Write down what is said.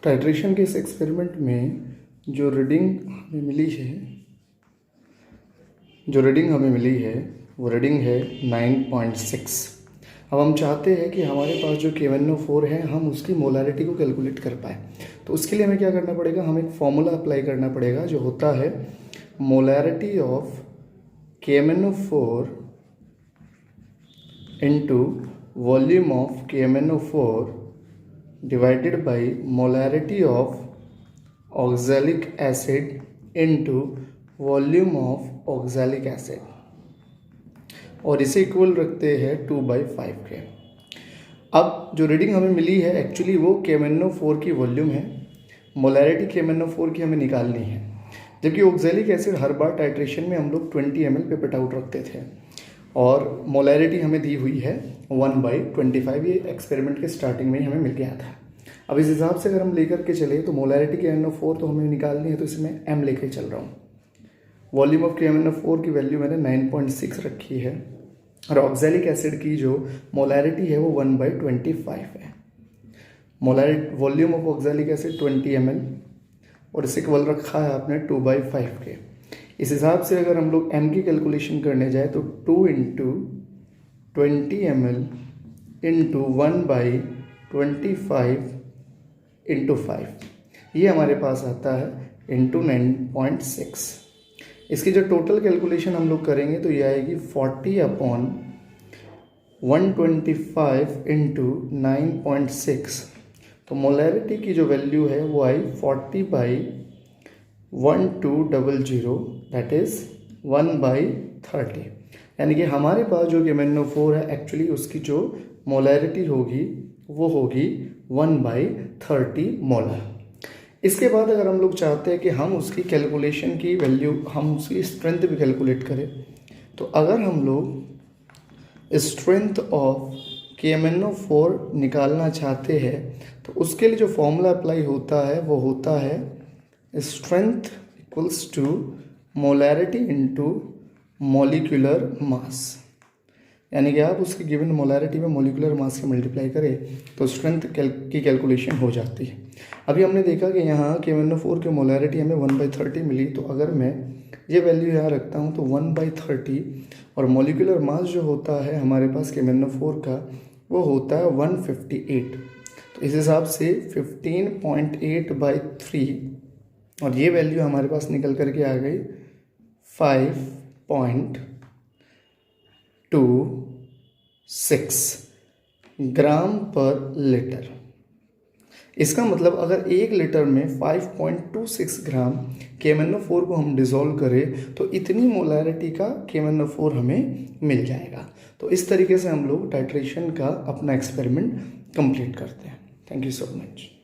Titration के इस experiment में जो रीडिंग हमें मिली है वो रीडिंग है 9.6। अब हम चाहते हैं कि हमारे पास जो KMnO4 है हम उसकी मोलारिटी को कैलकुलेट कर पाए। तो उसके लिए हमें क्या करना पड़ेगा, हमें एक फॉर्मूला अप्लाई करना पड़ेगा जो होता है molarity of KMnO4 into volume of KMnO4 divided by molarity of oxalic acid into volume of oxalic acid, और इसे इक्वल रखते हैं 2/5 के। अब जो रीडिंग हमें मिली है एक्चुअली वो KMnO4 की वॉल्यूम है, मोलारिटी KMnO4 की हमें निकालनी है। जबकि ऑक्सैलिक एसिड हर बार टाइट्रेशन में हम लोग 20 ml पिपेट आउट रखते थे और मोलारिटी हमें दी हुई है 1/25। ये एक्सपेरिमेंट के स्टार्टिंग में ही हमें मिल गया था। अब इस हिसाब से अगर हम लेकर के चले तो मोलारिटी KMnO4 तो हमें निकालनी है, तो इसमें m लेकर चल रहा हूँ। वॉल्यूम ऑफ KMnO4 की वैल्यू मैंने 9.6 रखी है और ऑक्सैलिक एसिड की जो मोलारिटी है वो 1/25 है। Volume of oxalic acid 20 ml और इसे इक्वल रखा है आपने 2/5 के। इस हिसाब से अगर हम लोग m की कैलकुलेशन करने जाए तो 2 × 20 ml इंटू 1/25 इंटू 5, ये हमारे पास आता है इंटू 9.6। इसकी जो टोटल कैलकुलेशन हम लोग करेंगे तो ये आएगी 40/125 इंटू 9.6। तो मोलारिटी की जो वैल्यू है वो आई 40/1200, दैट इज़ 1/30। यानी कि हमारे पास जो KMnO4 है एक्चुअली उसकी जो मोलारिटी होगी वो होगी 1/30 मोलर। इसके बाद अगर हम लोग चाहते हैं कि हम उसकी कैलकुलेशन की वैल्यू, हम उसकी स्ट्रेंथ भी कैलकुलेट करें, तो अगर हम लोग स्ट्रेंथ ऑफ KMnO4 निकालना चाहते हैं तो उसके लिए जो फॉर्मूला अप्लाई होता है वो होता है strength equals to molarity into molecular mass. यानी कि आप उसकी गिवन मोलारिटी में मॉलिक्यूलर मास से मल्टीप्लाई करें तो स्ट्रेंथ की कैलकुलेशन हो जाती है। अभी हमने देखा कि यहाँ KMnO4 की मोलारिटी हमें 1/30 मिली, तो अगर मैं ये वैल्यू यहाँ रखता हूँ तो 1/30 और मॉलिक्यूलर मास जो होता है हमारे पास KMnO4 का वो होता है 158। तो इस हिसाब से 15.8/3 और ये वैल्यू हमारे पास निकल करके आ गई 5.26 ग्राम पर लीटर। इसका मतलब अगर 1 लीटर में 5.26 ग्राम KMnO4 को हम डिज़ोल्व करें तो इतनी मोलारिटी का KMnO4 हमें मिल जाएगा। तो इस तरीके से हम लोग टाइट्रेशन का अपना एक्सपेरिमेंट कंप्लीट करते हैं। Thank you so much.